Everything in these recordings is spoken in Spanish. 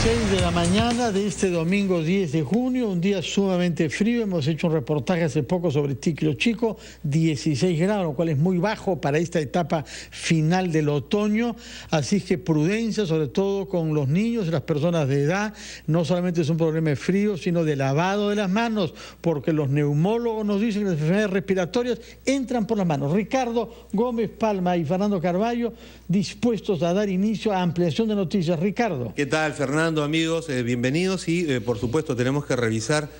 6 de la mañana de este domingo 10 de junio, un día sumamente frío. Hemos hecho un reportaje hace poco sobre Ticlo Chico, 16 grados, lo cual es muy bajo para esta etapa final del otoño. Así que prudencia, sobre todo con los niños y las personas de edad. No solamente es un problema de frío, sino de lavado de las manos, porque los neumólogos nos dicen que las enfermedades respiratorias entran por las manos. Ricardo Gómez Palma y Fernando Carballo dispuestos a dar inicio a ampliación de noticias. Ricardo. ¿Qué tal, Fernando? Amigos, bienvenidos y por supuesto tenemos que revisar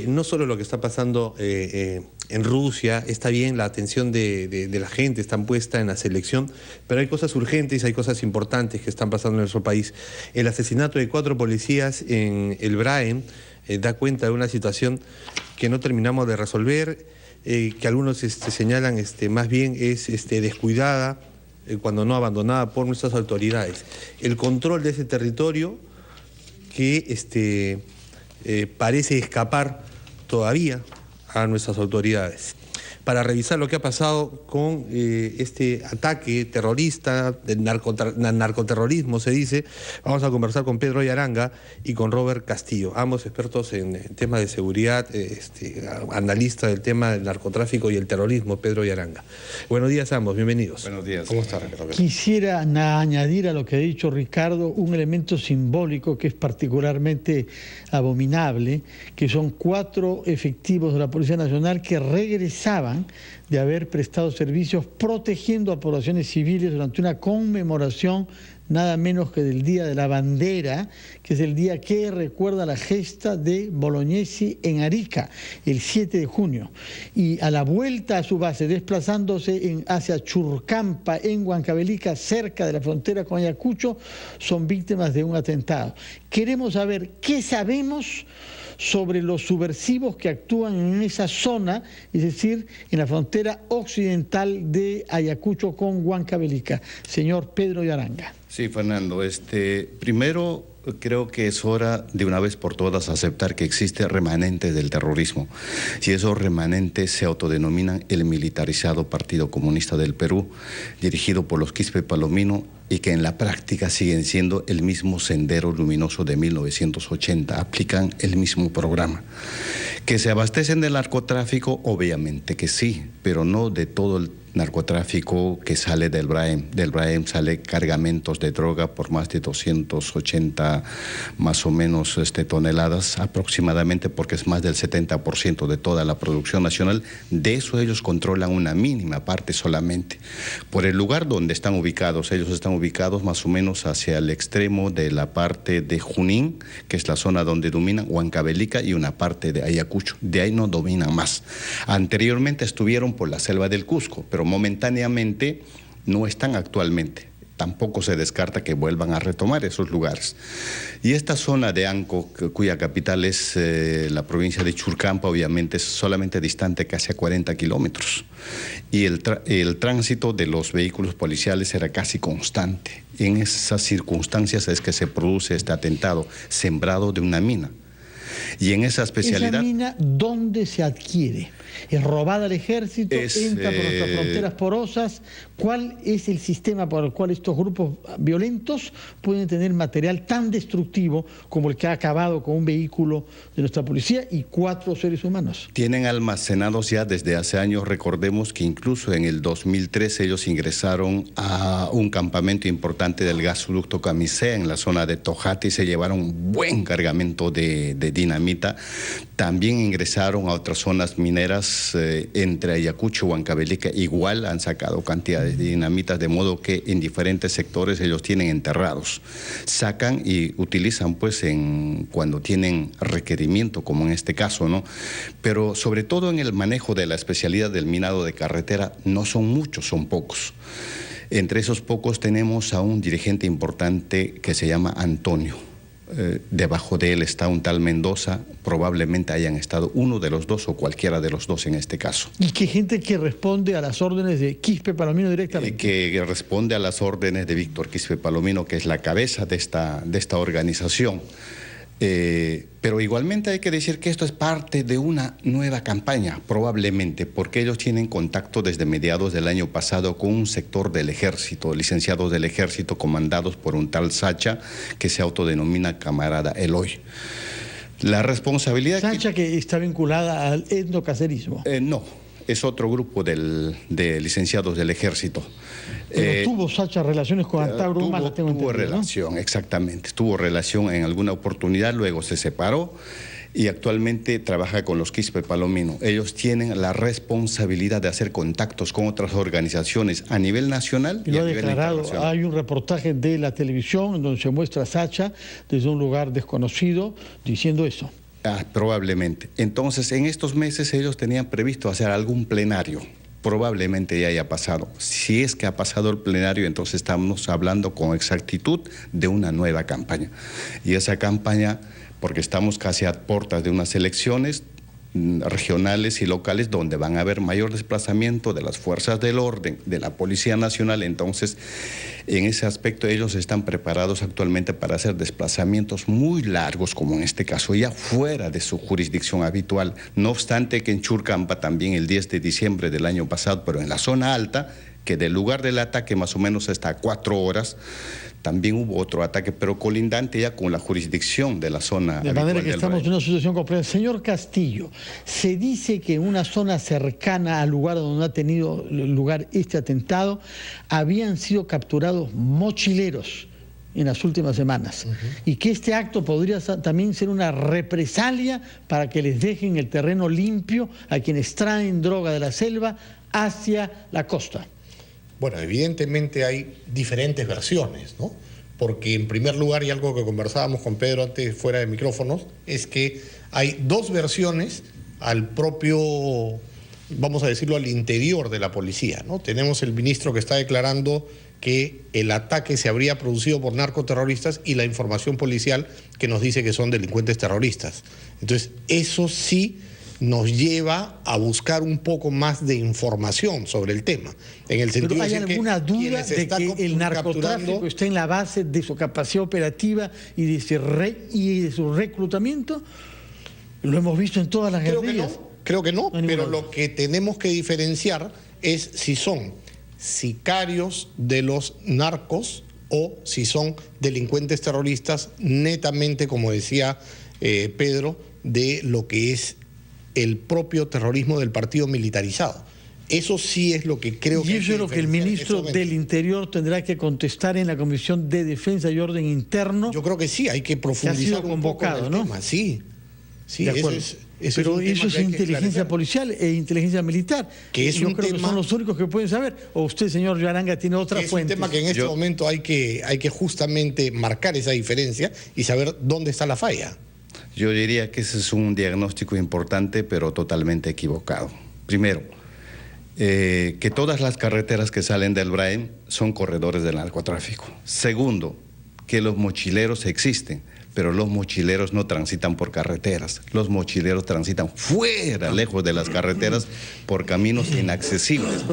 no solo lo que está pasando en Rusia. Está bien, la atención de la gente está puesta en la selección, pero hay cosas urgentes, hay cosas importantes que están pasando en nuestro país. El asesinato de 4 policías en el Braem da cuenta de una situación que no terminamos de resolver, que algunos señalan más bien es descuidada, cuando no abandonada por nuestras autoridades. El control de ese territorio que parece escapar todavía a nuestras autoridades. Para revisar lo que ha pasado con este ataque terrorista, del narcoterrorismo se dice, vamos a conversar con Pedro Yaranga y con Robert Castillo, ambos expertos en temas de seguridad, analista del tema del narcotráfico y el terrorismo. Pedro Yaranga. Buenos días a ambos, bienvenidos. Buenos días. ¿Cómo está, Ricardo? Quisiera añadir a lo que ha dicho Ricardo un elemento simbólico que es particularmente abominable, que son 4 efectivos de la Policía Nacional que regresaban de haber prestado servicios protegiendo a poblaciones civiles durante una conmemoración nada menos que del Día de la Bandera, que es el día que recuerda la gesta de Bolognesi en Arica, el 7 de junio. Y a la vuelta a su base, desplazándose hacia Churcampa, en Huancavelica, cerca de la frontera con Ayacucho, son víctimas de un atentado. Queremos saber qué sabemos sobre los subversivos que actúan en esa zona, es decir, en la frontera occidental de Ayacucho con Huancavelica. Señor Pedro Yaranga. Sí, Fernando, primero creo que es hora de una vez por todas aceptar que existe remanentes del terrorismo. Y esos remanentes se autodenominan el militarizado Partido Comunista del Perú, dirigido por los Quispe Palomino, y que en la práctica siguen siendo el mismo Sendero Luminoso de 1980, aplican el mismo programa. ¿Que se abastecen del narcotráfico? Obviamente que sí, pero no de todo el narcotráfico que sale del Braem. Del Braem sale cargamentos de droga por más de 280 más o menos toneladas aproximadamente, porque es más del 70% de toda la producción nacional. De eso ellos controlan una mínima parte solamente. Por el lugar donde están ubicados, ellos están ubicados más o menos hacia el extremo de la parte de Junín, que es la zona donde dominan Huancavelica, y una parte de Ayacucho. De ahí no dominan más. Anteriormente estuvieron por la selva del Cusco, pero momentáneamente no están actualmente. Tampoco se descarta que vuelvan a retomar esos lugares. Y esta zona de Anco, cuya capital es la provincia de Churcampa, obviamente es solamente distante casi a 40 kilómetros. Y el tránsito de los vehículos policiales era casi constante. En esas circunstancias es que se produce este atentado, sembrado de una mina. Y en esa especialidad... ¿Esa mina dónde se adquiere? ¿Es robada al ejército? ¿Entra por nuestras fronteras porosas? ¿Cuál es el sistema por el cual estos grupos violentos pueden tener material tan destructivo como el que ha acabado con un vehículo de nuestra policía y 4 seres humanos? Tienen almacenados ya desde hace años. Recordemos que incluso en el 2013 ellos ingresaron a un campamento importante del gasoducto Camisea en la zona de Tojate y se llevaron un buen cargamento de dinamita. También ingresaron a otras zonas mineras entre Ayacucho y Huancavelica. Igual han sacado cantidades de dinamitas, de modo que en diferentes sectores ellos tienen enterrados. Sacan y utilizan pues cuando tienen requerimiento, como en este caso, ¿no? Pero sobre todo en el manejo de la especialidad del minado de carretera no son muchos, son pocos. Entre esos pocos tenemos a un dirigente importante que se llama Antonio. Debajo de él está un tal Mendoza. Probablemente hayan estado uno de los dos o cualquiera de los dos en este caso. ¿Y qué gente que responde a las órdenes de Quispe Palomino directamente? Que responde a las órdenes de Víctor Quispe Palomino, que es la cabeza de esta organización. Pero igualmente hay que decir que esto es parte de una nueva campaña, probablemente, porque ellos tienen contacto desde mediados del año pasado con un sector del ejército, licenciados del ejército comandados por un tal Sacha que se autodenomina camarada Eloy. La responsabilidad... Sacha que está vinculada al etnocacerismo. No, es otro grupo de licenciados del ejército. Pero tuvo Sacha relaciones con Antauro Humala, tengo entendido, tuvo relación, ¿no? Exactamente. Tuvo relación en alguna oportunidad, luego se separó y actualmente trabaja con los Quispe Palomino. Ellos tienen la responsabilidad de hacer contactos con otras organizaciones a nivel nacional y lo a ha nivel declarado. internacional. Hay un reportaje de la televisión donde se muestra a Sacha desde un lugar desconocido diciendo eso. Probablemente. Entonces, en estos meses ellos tenían previsto hacer algún plenario. Probablemente ya haya pasado. Si es que ha pasado el plenario, entonces estamos hablando con exactitud de una nueva campaña. Y esa campaña, porque estamos casi a puertas de unas elecciones regionales y locales donde van a haber mayor desplazamiento de las fuerzas del orden, de la Policía Nacional, entonces en ese aspecto ellos están preparados actualmente para hacer desplazamientos muy largos, como en este caso, ya fuera de su jurisdicción habitual. No obstante que en Churcampa también el 10 de diciembre del año pasado, pero en la zona alta, que del lugar del ataque más o menos está a 4 horas, también hubo otro ataque, pero colindante ya con la jurisdicción de la zona. De manera que estamos en una situación compleja. Señor Castillo, se dice que en una zona cercana al lugar donde ha tenido lugar este atentado, habían sido capturados mochileros en las últimas semanas, y que este acto podría también ser una represalia para que les dejen el terreno limpio a quienes traen droga de la selva hacia la costa. Bueno, evidentemente hay diferentes versiones, ¿no? Porque en primer lugar, y algo que conversábamos con Pedro antes fuera de micrófonos, es que hay dos versiones al propio, vamos a decirlo, al interior de la policía, ¿no? Tenemos el ministro que está declarando que el ataque se habría producido por narcoterroristas y la información policial que nos dice que son delincuentes terroristas. Entonces, eso sí nos lleva a buscar un poco más de información sobre el tema. En el sentido ¿Pero hay alguna duda de que el narcotráfico está en la base de su capacidad operativa y de su reclutamiento? Lo hemos visto en todas las guerrillas. Creo que no, pero lo que tenemos que diferenciar es si son sicarios de los narcos o si son delincuentes terroristas netamente, como decía Pedro, de lo que es el propio terrorismo del partido militarizado. Eso sí es lo que creo que... Y eso es lo que el ministro del Interior tendrá que contestar en la Comisión de Defensa y Orden Interno. Yo creo que sí, hay que profundizar un poco en el tema. Sí, de acuerdo. Pero eso es inteligencia policial e inteligencia militar. Que es Yo creo que son los únicos que pueden saber. O usted, señor Yaranga, tiene otra fuente. Es un tema que en este momento hay que justamente marcar esa diferencia y saber dónde está la falla. Yo diría que ese es un diagnóstico importante, pero totalmente equivocado. Primero, que todas las carreteras que salen del Braem son corredores del narcotráfico. Segundo, que los mochileros existen, pero los mochileros no transitan por carreteras. Los mochileros transitan fuera, lejos de las carreteras, por caminos inaccesibles.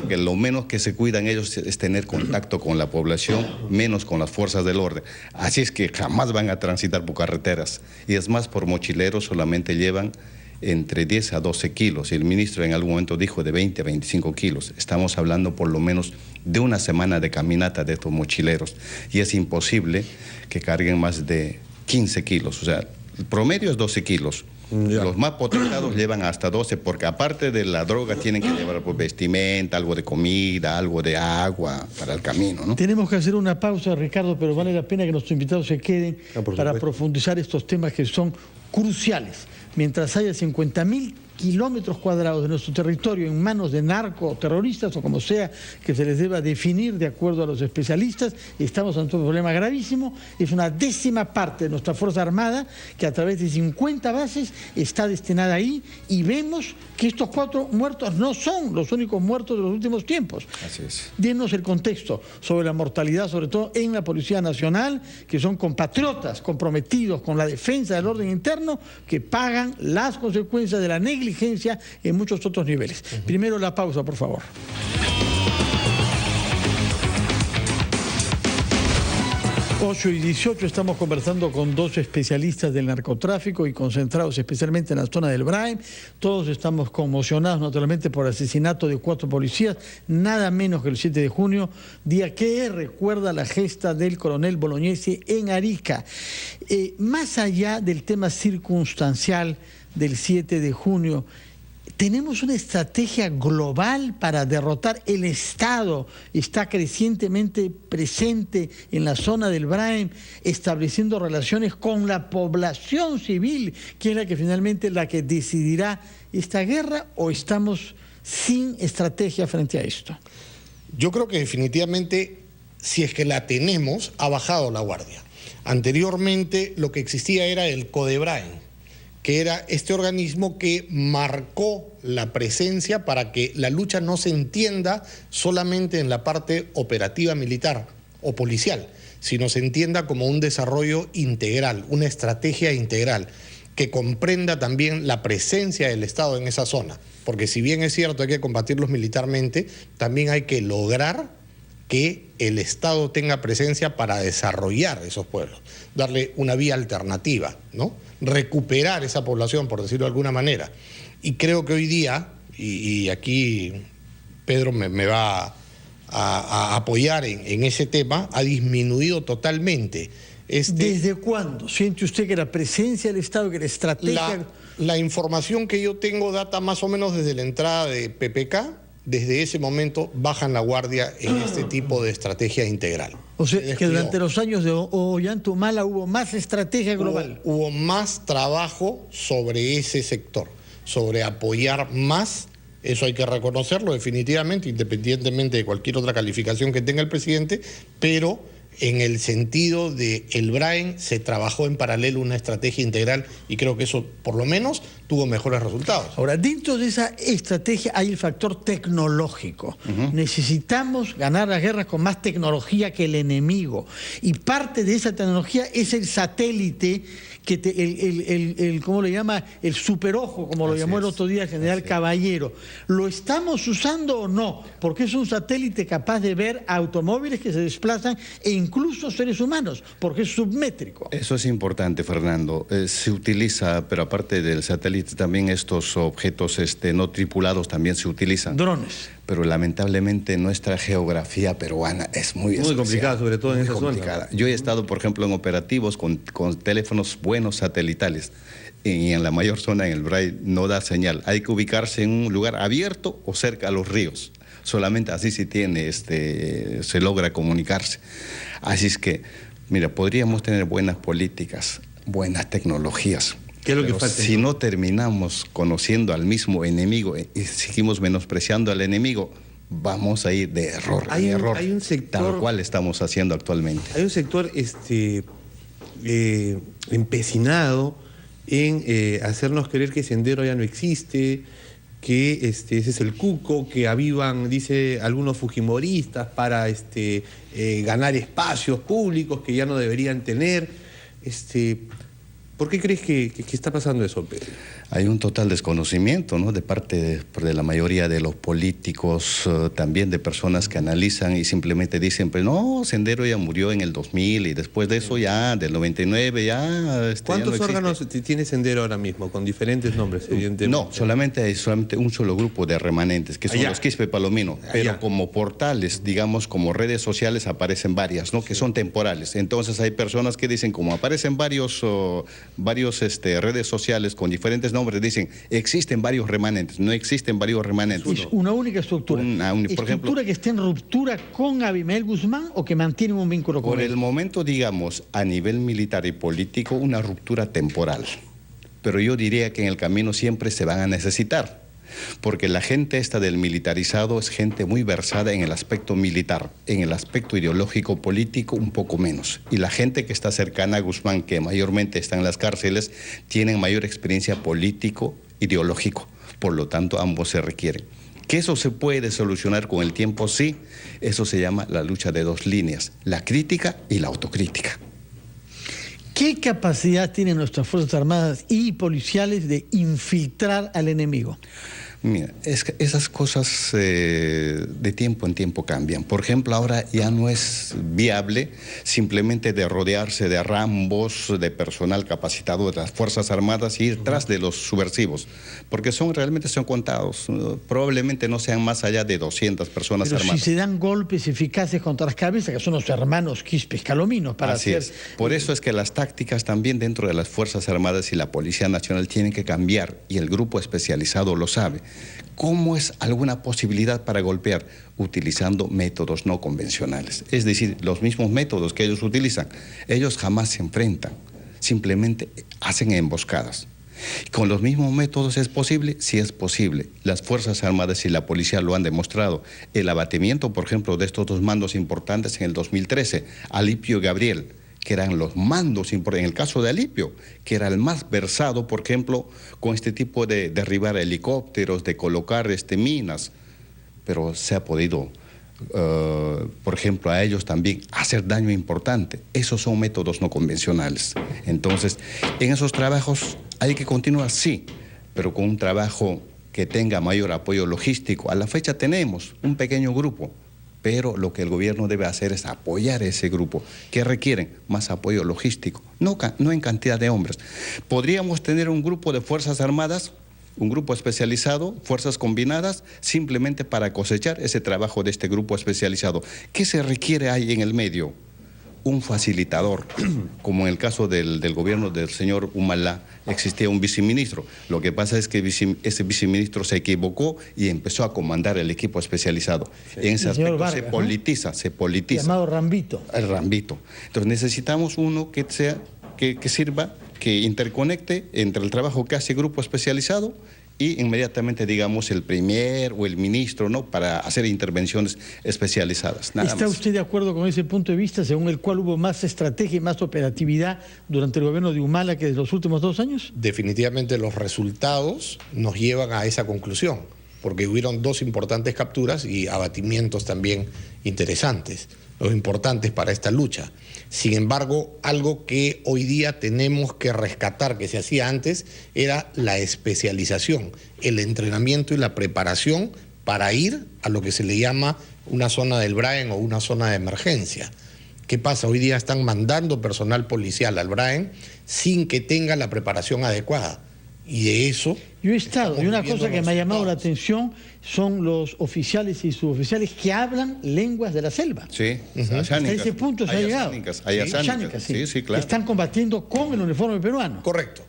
Que lo menos que se cuidan ellos es tener contacto con la población, menos con las fuerzas del orden. Así es que jamás van a transitar por carreteras. Y es más, por mochileros solamente llevan entre 10 a 12 kilos. Y el ministro en algún momento dijo de 20 a 25 kilos. Estamos hablando por lo menos de una semana de caminata de estos mochileros. Y es imposible que carguen más de 15 kilos. O sea, el promedio es 12 kilos. Ya. Los más potentados llevan hasta 12, porque aparte de la droga tienen que llevar pues, vestimenta, algo de comida, algo de agua para el camino, ¿no? Tenemos que hacer una pausa, Ricardo, pero vale la pena que nuestros invitados se queden para profundizar estos temas que son cruciales. Mientras haya 50.000 kilómetros cuadrados de nuestro territorio en manos de narcoterroristas o como sea que se les deba definir de acuerdo a los especialistas, estamos ante un problema gravísimo. Es una 10ª parte de nuestra Fuerza Armada que a través de 50 bases está destinada ahí, y vemos que estos 4 muertos no son los únicos muertos de los últimos tiempos. Así es. Denos el contexto sobre la mortalidad, sobre todo en la Policía Nacional, que son compatriotas comprometidos con la defensa del orden interno, que pagan las consecuencias de la negligencia en muchos otros niveles. Primero la pausa, por favor. 8:18, estamos conversando con dos especialistas del narcotráfico y concentrados especialmente en la zona del Brain. Todos estamos conmocionados naturalmente por el asesinato de 4 policías, nada menos que el 7 de junio, día que recuerda la gesta del coronel Bolognesi en Arica. Más allá del tema circunstancial del 7 de junio, ¿tenemos una estrategia global para derrotar el Estado? Está crecientemente presente en la zona del Brain, estableciendo relaciones con la población civil, que es la que finalmente decidirá esta guerra, ¿o estamos sin estrategia frente a esto? Yo creo que definitivamente, si es que la tenemos, ha bajado la guardia. Anteriormente lo que existía era el Codebrain, que era este organismo que marcó la presencia para que la lucha no se entienda solamente en la parte operativa militar o policial, sino se entienda como un desarrollo integral, una estrategia integral, que comprenda también la presencia del Estado en esa zona. Porque si bien es cierto hay que combatirlos militarmente, también hay que lograr que el Estado tenga presencia para desarrollar esos pueblos, darle una vía alternativa, ¿no? Recuperar esa población, por decirlo de alguna manera. Y creo que hoy día, y aquí Pedro me va a apoyar en ese tema, ha disminuido totalmente. ¿Desde cuándo siente usted que la presencia del Estado, que la estrategia... La información que yo tengo data más o menos desde la entrada de PPK. Desde ese momento bajan la guardia en este tipo de estrategia integral. O sea, que durante los años de Ollantumala hubo más estrategia global. Hubo más trabajo sobre ese sector, sobre apoyar más, eso hay que reconocerlo definitivamente, independientemente de cualquier otra calificación que tenga el presidente, pero en el sentido de el Brain se trabajó en paralelo una estrategia integral y creo que eso por lo menos tuvo mejores resultados. Ahora, dentro de esa estrategia hay el factor tecnológico. Necesitamos ganar las guerras con más tecnología que el enemigo, y parte de esa tecnología es el satélite, que ¿cómo le llama? El superojo, como lo llamó el otro día el general Caballero. ¿Lo estamos usando o no? Porque es un satélite capaz de ver automóviles que se desplazan e incluso seres humanos, porque es submétrico. Eso es importante, Fernando. Se utiliza, pero aparte del satélite, también estos objetos no tripulados también se utilizan. Drones. Pero lamentablemente nuestra geografía peruana es muy complicada, sobre todo en esa zona. Yo he estado, por ejemplo, en operativos con teléfonos buenos satelitales, y en la mayor zona, en el Brain, no da señal. Hay que ubicarse en un lugar abierto o cerca a los ríos. Solamente así se logra comunicarse. Así es que, mira, podríamos tener buenas políticas, buenas tecnologías. ¿Qué es lo que falta? Si no terminamos conociendo al mismo enemigo y seguimos menospreciando al enemigo, vamos a ir de error en error, hay un sector, tal cual estamos haciendo actualmente. Hay un sector empecinado en hacernos creer que Sendero ya no existe, que ese es el cuco, que avivan, dice algunos fujimoristas, para ganar espacios públicos que ya no deberían tener. ¿Por qué crees que está pasando eso, Pedro? Hay un total desconocimiento, ¿no?, de parte de la mayoría de los políticos, también de personas que analizan y simplemente dicen, pues no, Sendero ya murió en el 2000 y después de eso ya, del 99 ya... ¿Cuántos ya no órganos tiene Sendero ahora mismo, con diferentes nombres, evidentemente? No, hay solamente un solo grupo de remanentes, que son los Quispe Palomino, pero como portales, digamos, como redes sociales aparecen varias, ¿no?, que son temporales. Entonces hay personas que dicen, como aparecen varios redes sociales con diferentes nombres, dicen, existen varios remanentes. No existen varios remanentes. Es una única estructura. Por ejemplo, que esté en ruptura con Abimael Guzmán o que mantiene un vínculo con él. Por el momento, digamos, a nivel militar y político, una ruptura temporal. Pero yo diría que en el camino siempre se van a necesitar. Porque la gente del militarizado es gente muy versada en el aspecto militar, en el aspecto ideológico político un poco menos. Y la gente que está cercana a Guzmán, que mayormente está en las cárceles, tienen mayor experiencia político-ideológico. Por lo tanto, ambos se requieren. ¿Que eso se puede solucionar con el tiempo? Sí. Eso se llama la lucha de dos líneas, la crítica y la autocrítica. ¿Qué capacidad tienen nuestras Fuerzas Armadas y policiales de infiltrar al enemigo? Mira, es que esas cosas de tiempo en tiempo cambian. Por ejemplo, ahora ya no es viable simplemente de rodearse de rambos, de personal capacitado de las Fuerzas Armadas y ir tras de los subversivos, porque realmente son contados. Probablemente no sean más allá de 200 personas Pero armadas. si se dan golpes eficaces contra las cabezas, que son los hermanos Quispe Escalominos, para Así hacer... es. Por eso es que las tácticas también dentro de las Fuerzas Armadas y la Policía Nacional tienen que cambiar, y el grupo especializado lo sabe. ¿Cómo es alguna posibilidad para golpear? Utilizando métodos no convencionales. Es decir, los mismos métodos que ellos utilizan. Ellos jamás se enfrentan, simplemente hacen emboscadas. ¿Con los mismos métodos es posible? Sí es posible. Las Fuerzas Armadas y la Policía lo han demostrado. El abatimiento, por ejemplo, de estos dos mandos importantes en el 2013, Alipio y Gabriel, que eran los mandos importantes. En el caso de Alipio, que era el más versado, por ejemplo, con este tipo de derribar helicópteros, de colocar minas, pero se ha podido, por ejemplo, a ellos también hacer daño importante. Esos son métodos no convencionales. Entonces, en esos trabajos hay que continuar, sí, pero con un trabajo que tenga mayor apoyo logístico. A la fecha tenemos un pequeño grupo, pero lo que el gobierno debe hacer es apoyar a ese grupo. ¿Qué requieren? Más apoyo logístico, no en cantidad de hombres. Podríamos tener un grupo de Fuerzas Armadas, un grupo especializado, fuerzas combinadas, simplemente para cosechar ese trabajo de este grupo especializado. ¿Qué se requiere ahí en el medio? Un facilitador, como en el caso del gobierno del señor Humala, existía un viceministro. Lo que pasa es que ese viceministro se equivocó y empezó a comandar el equipo especializado. Sí. En ese aspecto Vargas, se politiza. Llamado Rambito. El Rambito. Entonces necesitamos uno que sirva, que interconecte entre el trabajo que hace el grupo especializado y inmediatamente, digamos, el premier o el ministro, ¿no?, para hacer intervenciones especializadas. ¿Está usted de acuerdo con ese punto de vista, según el cual hubo más estrategia y más operatividad durante el gobierno de Humala que de los últimos 2 años? Definitivamente los resultados nos llevan a esa conclusión, porque hubieron 2 importantes capturas y abatimientos también interesantes, los importantes para esta lucha. Sin embargo, algo que hoy día tenemos que rescatar, que se hacía antes, era la especialización, el entrenamiento y la preparación para ir a lo que se le llama una zona del Braen o una zona de emergencia. ¿Qué pasa? Hoy día están mandando personal policial al Braen sin que tenga la preparación adecuada. Y de eso... Yo he estado, y una cosa que me ha llamado la atención son los oficiales y suboficiales que hablan lenguas de la selva. Sí, hasta ese punto se ha llegado. Sí, claro. Están combatiendo con el uniforme peruano. Correcto.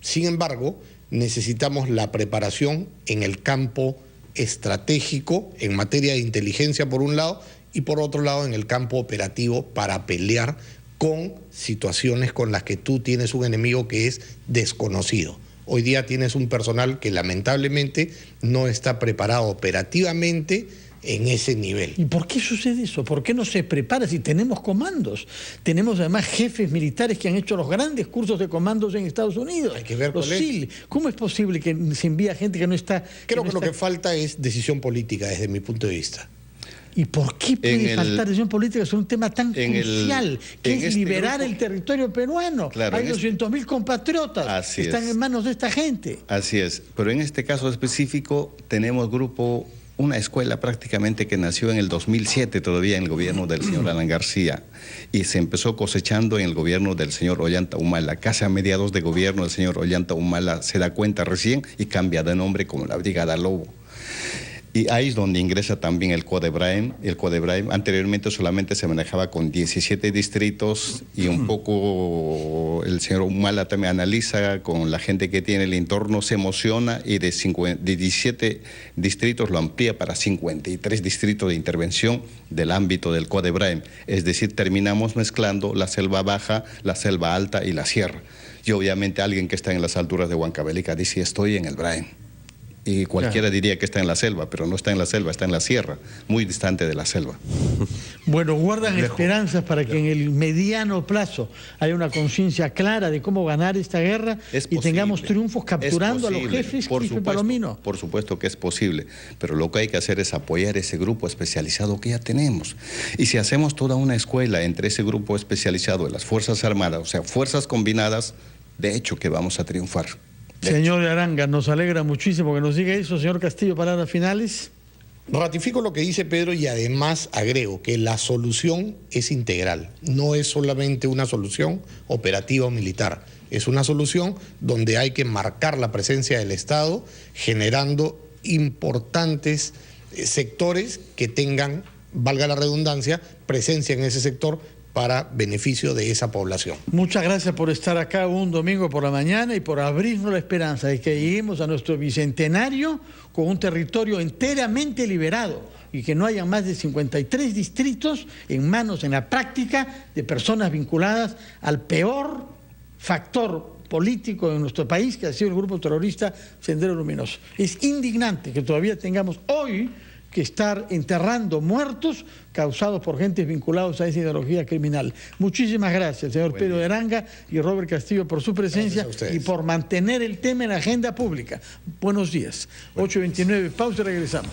Sin embargo, necesitamos la preparación en el campo estratégico, en materia de inteligencia por un lado, y por otro lado en el campo operativo para pelear con situaciones con las que tú tienes un enemigo que es desconocido. Hoy día tienes un personal que lamentablemente no está preparado operativamente en ese nivel. ¿Y por qué sucede eso? ¿Por qué no se prepara si tenemos comandos? Tenemos además jefes militares que han hecho los grandes cursos de comandos en Estados Unidos. Hay que ver los SEAL. ¿Cómo es posible que se envíe gente que no está...? Creo que lo que falta es decisión política desde mi punto de vista. ¿Y por qué puede faltar decisión política sobre un tema tan crucial, que es liberar el territorio peruano? Claro, hay 200.000 compatriotas que están en manos de esta gente. Así es, pero en este caso específico tenemos una escuela prácticamente que nació en el 2007 todavía en el gobierno del señor Alan García y se empezó cosechando en el gobierno del señor Ollanta Humala. Casi a mediados de gobierno el señor Ollanta Humala se da cuenta recién y cambia de nombre como la Brigada Lobo. Y ahí es donde ingresa también el CODEBRAEM. El CODEBRAEM anteriormente solamente se manejaba con 17 distritos y un poco el señor Humala también analiza con la gente que tiene el entorno, se emociona y de 17 distritos lo amplía para 53 distritos de intervención del ámbito del CODEBRAEM. Es decir, terminamos mezclando la selva baja, la selva alta y la sierra. Y obviamente alguien que está en las alturas de Huancavelica dice, estoy en el Braem. Y cualquiera diría que está en la selva, pero no está en la selva, está en la sierra, muy distante de la selva. Bueno, guardan esperanzas para que en el mediano plazo haya una conciencia clara de cómo ganar esta guerra y tengamos triunfos capturando a los jefes Quispe Palomino. Por supuesto que es posible, pero lo que hay que hacer es apoyar ese grupo especializado que ya tenemos. Y si hacemos toda una escuela entre ese grupo especializado de las Fuerzas Armadas, o sea, fuerzas combinadas, de hecho que vamos a triunfar. Señor Aranga, nos alegra muchísimo que nos diga eso. Señor Castillo, palabras finales. Ratifico lo que dice Pedro y además agrego que la solución es integral. No es solamente una solución operativa o militar. Es una solución donde hay que marcar la presencia del Estado, generando importantes sectores que tengan, valga la redundancia, presencia en ese sector para beneficio de esa población. Muchas gracias por estar acá un domingo por la mañana y por abrirnos la esperanza de que lleguemos a nuestro bicentenario con un territorio enteramente liberado y que no haya más de 53 distritos en manos, en la práctica, de personas vinculadas al peor factor político de nuestro país, que ha sido el grupo terrorista Sendero Luminoso. Es indignante que todavía tengamos hoy que estar enterrando muertos causados por gentes vinculados a esa ideología criminal. Muchísimas gracias, señor Pedro Aranga y Robert Castillo, por su presencia y por mantener el tema en la agenda pública. Buenos días. 8:29, pausa y regresamos.